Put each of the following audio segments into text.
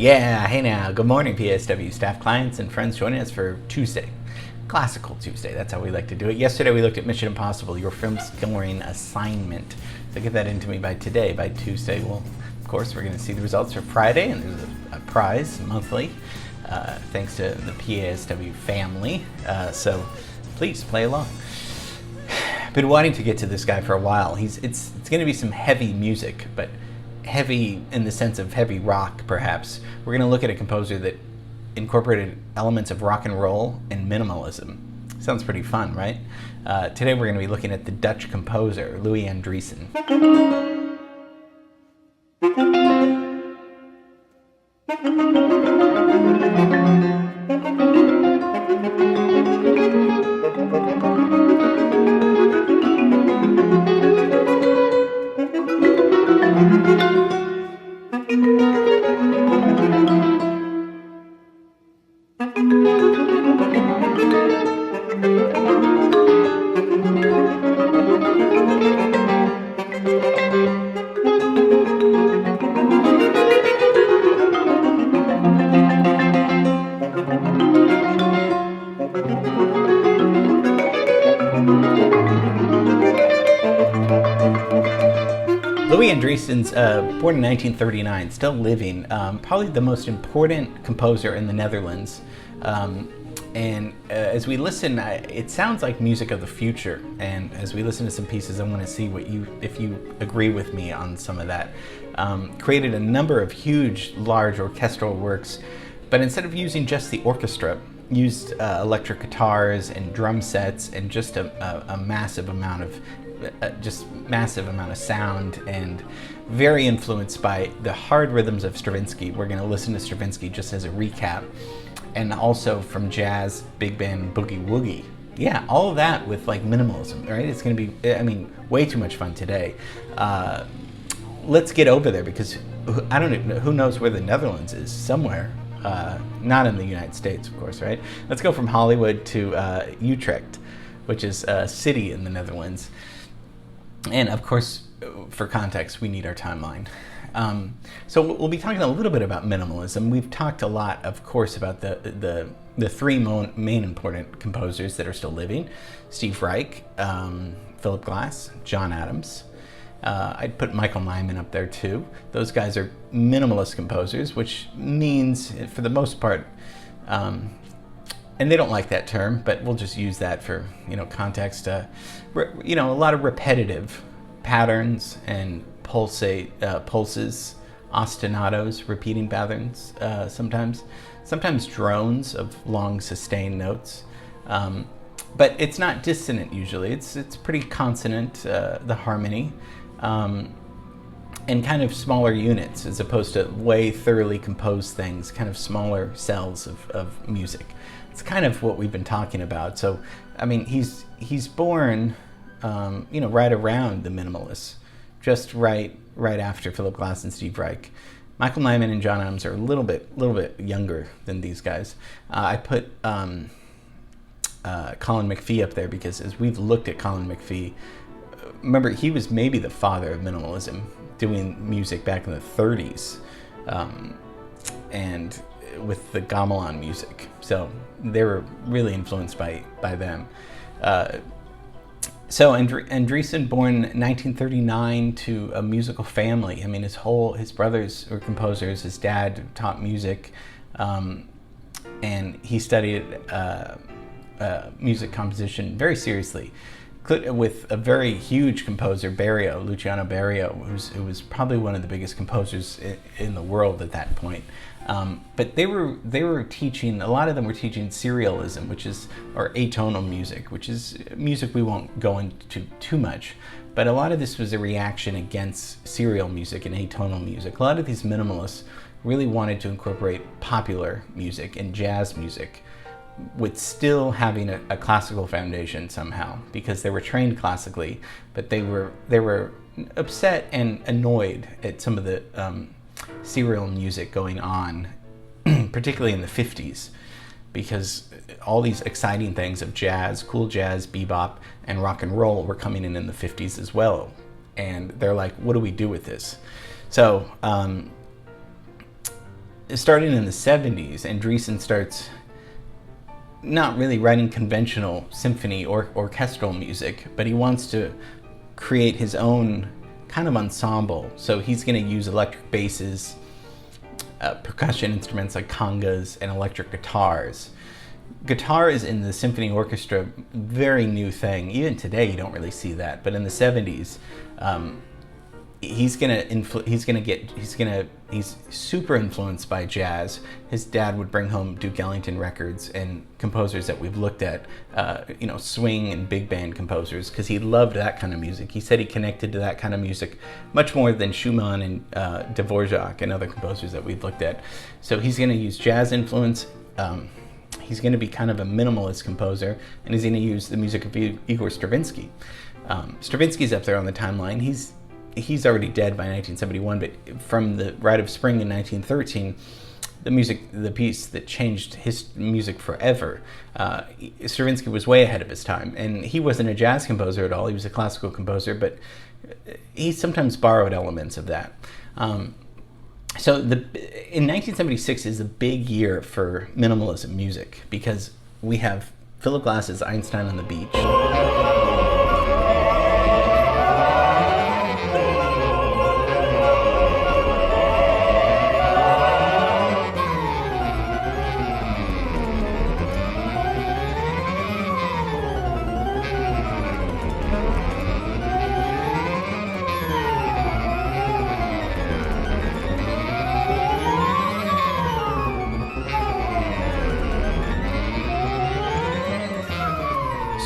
Yeah, hey now, good morning PSW staff, clients, and friends joining us for Tuesday. Classical Tuesday, that's how we like to do it. Yesterday we looked at Mission Impossible, your film scoring assignment. So get that into me by today, by Tuesday. Well, of course, we're going to see the results for Friday, and there's a prize monthly, thanks to the PSW family. So please play along. Been wanting to get to this guy for a while. It's going to be some heavy music, but heavy in the sense of heavy rock, perhaps. We're going to look at a composer that incorporated elements of rock and roll and minimalism. Sounds pretty fun, right? Today we're going to be looking at the Dutch composer, Louis Andriessen. Louis Andriessen's born in 1939, still living, probably the most important composer in the Netherlands. As we listen, it sounds like music of the future. And as we listen to some pieces, I want to see if you agree with me on some of that. Created a number of huge, large orchestral works, but instead of using just the orchestra, used electric guitars and drum sets and just a massive amount of sound, and very influenced by the hard rhythms of Stravinsky. We're going to listen to Stravinsky just as a recap, and also from jazz, big band, boogie woogie. Yeah, all of that with like minimalism, right? It's going to be, I mean, way too much fun today. Let's get over there, because I don't know, who knows where the Netherlands is, somewhere. Not in the United States, of course, right? Let's go from Hollywood to Utrecht, which is a city in the Netherlands. And of course, for context, we need our timeline. So we'll be talking a little bit about minimalism. We've talked a lot, of course, about the three main important composers that are still living: Steve Reich, Philip Glass, John Adams. I'd put Michael Nyman up there too. Those guys are minimalist composers, which means, for the most part, and they don't like that term, but we'll just use that for context. A lot of repetitive patterns and pulses, ostinatos, repeating patterns. Sometimes drones of long sustained notes. But it's not dissonant usually. It's pretty consonant, the harmony, and kind of smaller units as opposed to way thoroughly composed things, kind of smaller cells of music. It's kind of what we've been talking about. So, I mean, he's born, right around the minimalists, just right after Philip Glass and Steve Reich. Michael Nyman and John Adams are a little bit younger than these guys. I put Colin McPhee up there because as we've looked at Colin McPhee, remember, he was maybe the father of minimalism, doing music back in the 30s, and with the gamelan music. So they were really influenced by them. So Andriessen, born 1939 to a musical family. I mean, his brothers were composers. His dad taught music, and he studied music composition very seriously, with a very huge composer, Luciano Berio, who was probably one of the biggest composers in the world at that point. But they were teaching, a lot of them were teaching serialism, or atonal music, which is music we won't go into too much. But a lot of this was a reaction against serial music and atonal music. A lot of these minimalists really wanted to incorporate popular music and jazz music, with still having a classical foundation somehow, because they were trained classically, but they were upset and annoyed at some of the serial music going on, particularly in the 50s, because all these exciting things of jazz, cool jazz, bebop, and rock and roll were coming in the 50s as well. And they're like, what do we do with this? So starting in the 70s, Andriessen starts not really writing conventional symphony or orchestral music, but he wants to create his own kind of ensemble. So he's going to use electric basses, percussion instruments like congas, and electric guitars. Guitar is in the symphony orchestra very new thing. Even today, you don't really see that. But in the 70s, he's super influenced by jazz. His dad would bring home Duke Ellington records and composers that we've looked at, swing and big band composers, because he loved that kind of music. He said he connected to that kind of music much more than Schumann and Dvorak and other composers that we've looked at. So he's going to use jazz influence. He's going to be kind of a minimalist composer, and he's going to use the music of Igor Stravinsky. Stravinsky's up there on the timeline. He's already dead by 1971, but from the Rite of Spring in 1913, the piece that changed his music forever, Stravinsky was way ahead of his time. And he wasn't a jazz composer at all. He was a classical composer, but he sometimes borrowed elements of that. So in 1976 is a big year for minimalism music, because we have Philip Glass's Einstein on the Beach.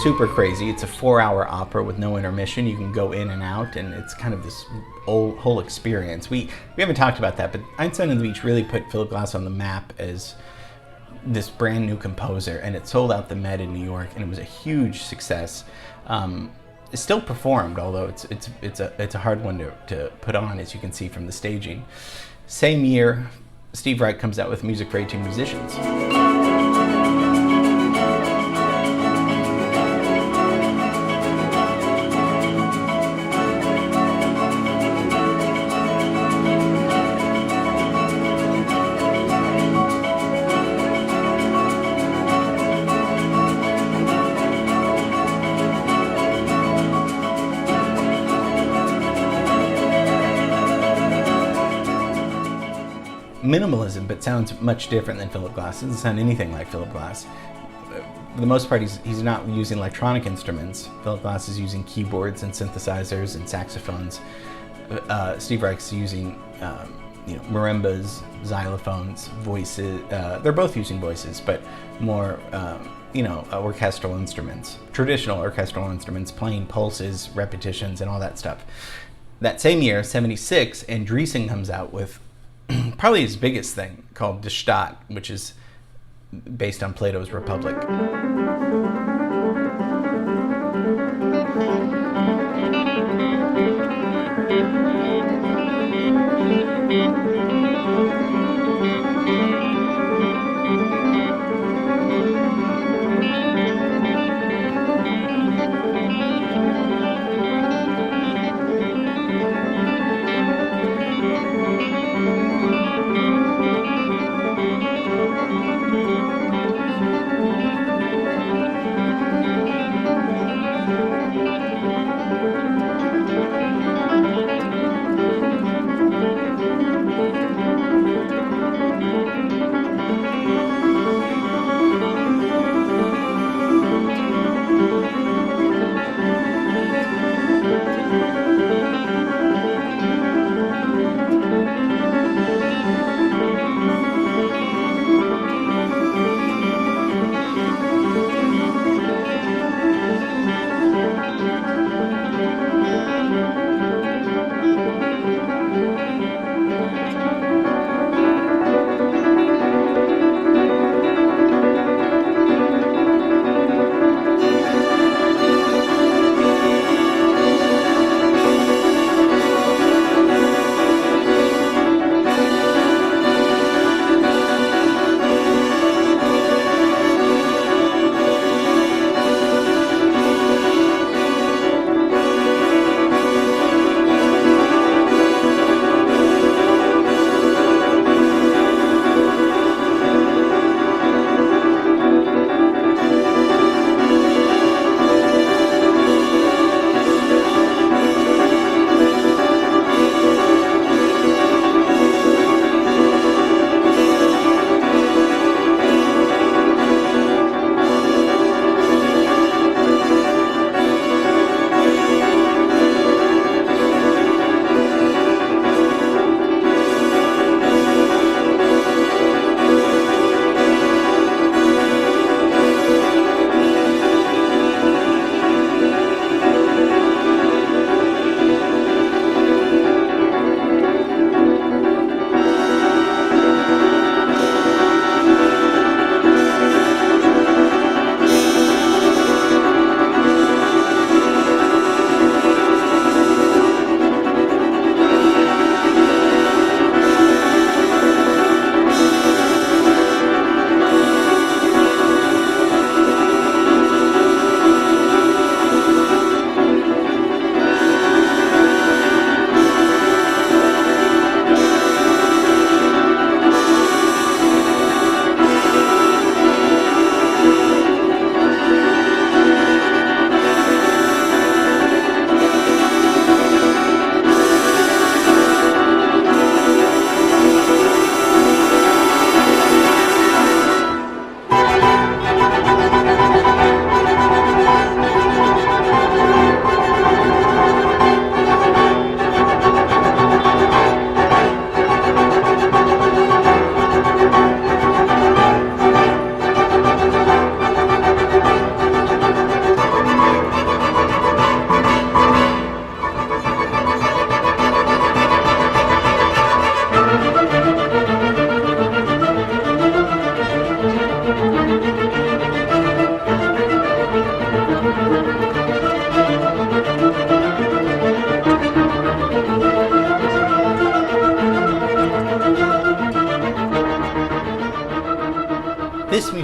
Super crazy. It's a 4-hour opera with no intermission. You can go in and out, and it's kind of this whole experience. We haven't talked about that, but Einstein on the Beach really put Philip Glass on the map as this brand new composer, and it sold out the Met in New York, and it was a huge success. It's still performed, although it's a hard one to put on, as you can see from the staging. Same year, Steve Reich comes out with Music for 18 Musicians. Minimalism, but sounds much different than Philip Glass. It doesn't sound anything like Philip Glass. For the most part, he's not using electronic instruments. Philip Glass is using keyboards and synthesizers and saxophones. Steve Reich's using marimbas, xylophones, voices. They're both using voices, but more orchestral instruments, traditional orchestral instruments, playing pulses, repetitions, and all that stuff. That same year, 76, Andriessen comes out with probably his biggest thing, called Die Stadt, which is based on Plato's Republic.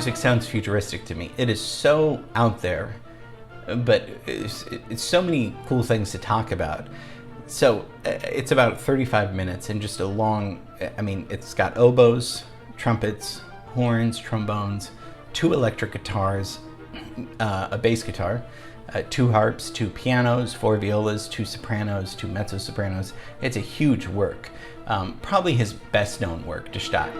music sounds futuristic to me. It is so out there, but it's so many cool things to talk about. So it's about 35 minutes and just a long, I mean, it's got oboes, trumpets, horns, trombones, 2 electric guitars, a bass guitar, 2 harps, 2 pianos, 4 violas, 2 sopranos, 2 mezzo-sopranos. It's a huge work. Probably his best known work, Die Stadt.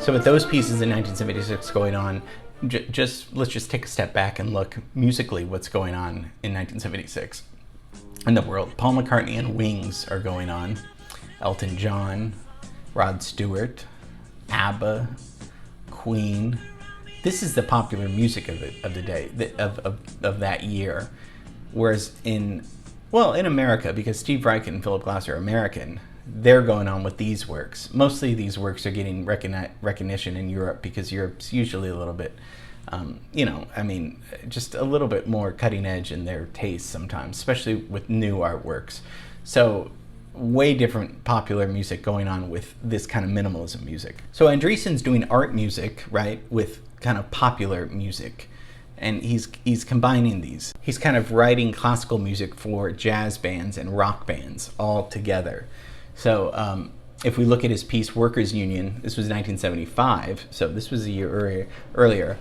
So with those pieces in 1976 going on, let's just take a step back and look musically what's going on in 1976 in the world. Paul McCartney and Wings are going on. Elton John, Rod Stewart, ABBA, Queen. This is the popular music of the day, of that year. Whereas in America, because Steve Reich and Philip Glass are American, they're going on with these works. Mostly these works are getting recognition in Europe because Europe's usually a little bit, just a little bit more cutting edge in their taste sometimes, especially with new artworks. So way different popular music going on with this kind of minimalism music. So Andriessen's doing art music, right, with kind of popular music. And he's combining these. He's kind of writing classical music for jazz bands and rock bands all together. So if we look at his piece, Workers' Union, this was 1975, so this was a year earlier.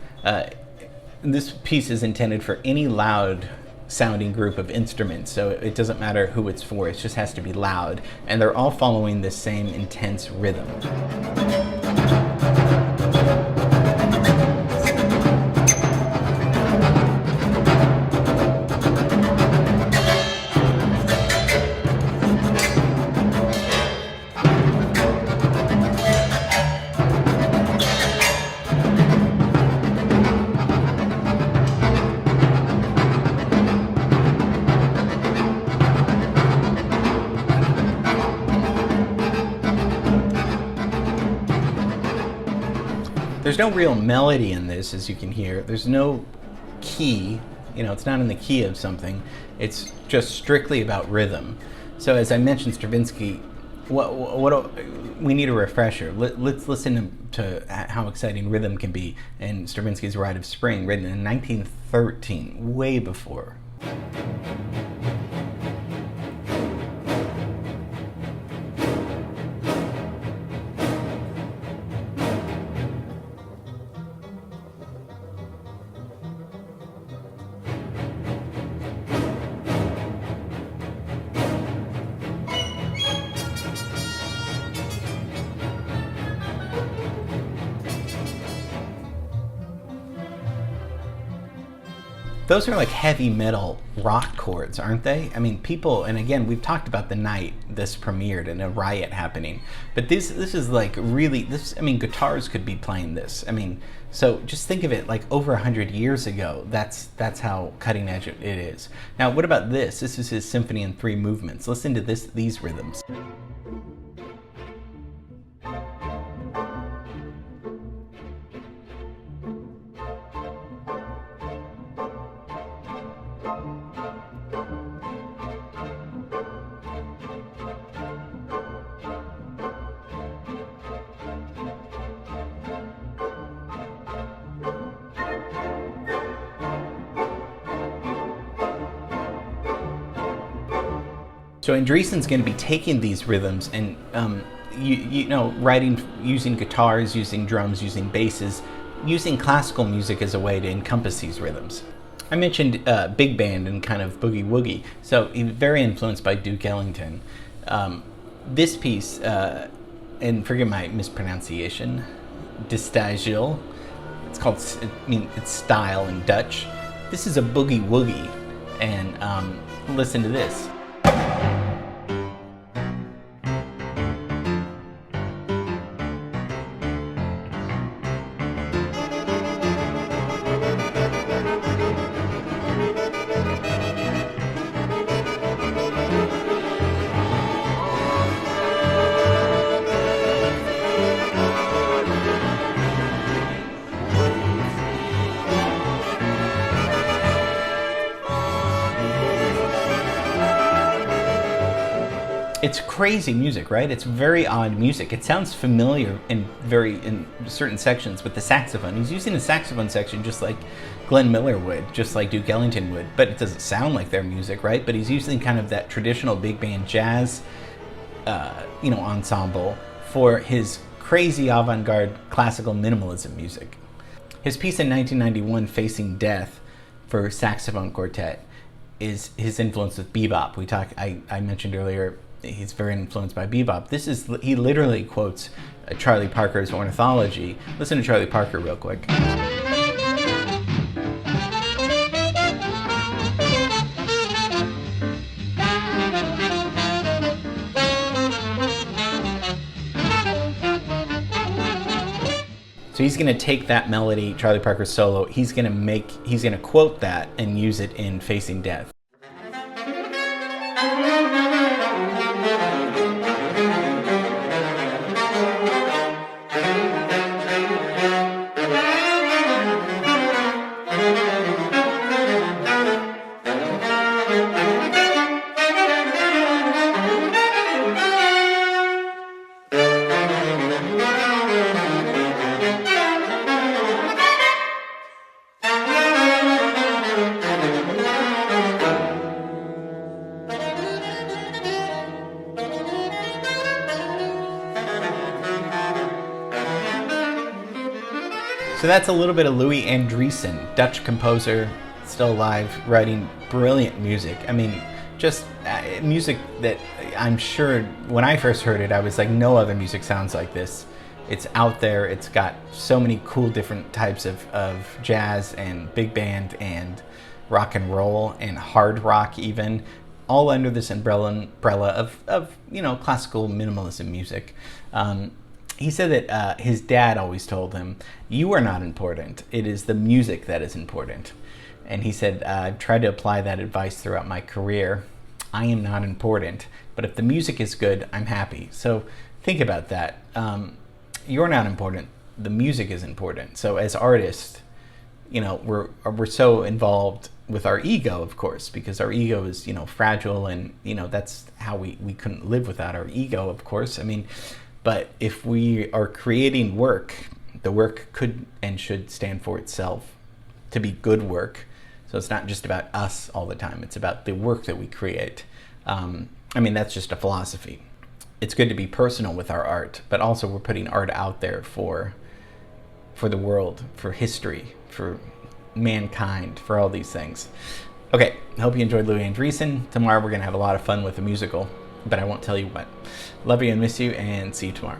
This piece is intended for any loud sounding group of instruments, so it doesn't matter who it's for, it just has to be loud. And they're all following the same intense rhythm. There's no real melody in this, as you can hear. There's no key, it's not in the key of something. It's just strictly about rhythm. So as I mentioned, Stravinsky, we need a refresher. Let's listen to how exciting rhythm can be in Stravinsky's Rite of Spring, written in 1913, way before. Those are like heavy metal rock chords, aren't they? I mean, people, and again, we've talked about the night this premiered and a riot happening, but this is like really, guitars could be playing this. I mean, so just think of it like over 100 years ago. That's how cutting edge it is. Now, what about this? This is his symphony in 3 movements. Listen to these rhythms. So Andriessen's going to be taking these rhythms and writing using guitars, using drums, using basses, using classical music as a way to encompass these rhythms. I mentioned big band and kind of boogie woogie, so he's very influenced by Duke Ellington. This piece, and forgive my mispronunciation, Die Stadt, it's called, it's style in Dutch. This is a boogie woogie, and listen to this. It's crazy music, right? It's very odd music. It sounds familiar in certain sections with the saxophone. He's using the saxophone section just like Glenn Miller would, just like Duke Ellington would, but it doesn't sound like their music, right? But he's using kind of that traditional big band jazz, ensemble for his crazy avant-garde classical minimalism music. His piece in 1991, Facing Death, for saxophone quartet, is his influence with bebop. I mentioned earlier, he's very influenced by bebop. He literally quotes Charlie Parker's Ornithology. Listen to Charlie Parker real quick. So he's going to take that melody, Charlie Parker's solo, he's going to quote that and use it in Facing Death. So that's a little bit of Louis Andriessen, Dutch composer, still alive, writing brilliant music. I mean, just music that I'm sure when I first heard it, I was like, no other music sounds like this. It's out there. It's got so many cool different types of jazz and big band and rock and roll and hard rock even, all under this umbrella of classical minimalism music. He said that his dad always told him, "You are not important. It is the music that is important." And he said, "I've tried to apply that advice throughout my career. I am not important, but if the music is good, I'm happy." So think about that. You're not important. The music is important. So as artists, we're so involved with our ego, of course, because our ego is, fragile, and, that's how we couldn't live without our ego, of course. I mean, but if we are creating work, the work could and should stand for itself, to be good work. So it's not just about us all the time. It's about the work that we create. That's just a philosophy. It's good to be personal with our art, but also we're putting art out there for the world, for history, for mankind, for all these things. Okay, I hope you enjoyed Louis Andriessen. Tomorrow we're going to have a lot of fun with the musical, but I won't tell you what. Love you and miss you, and see you tomorrow.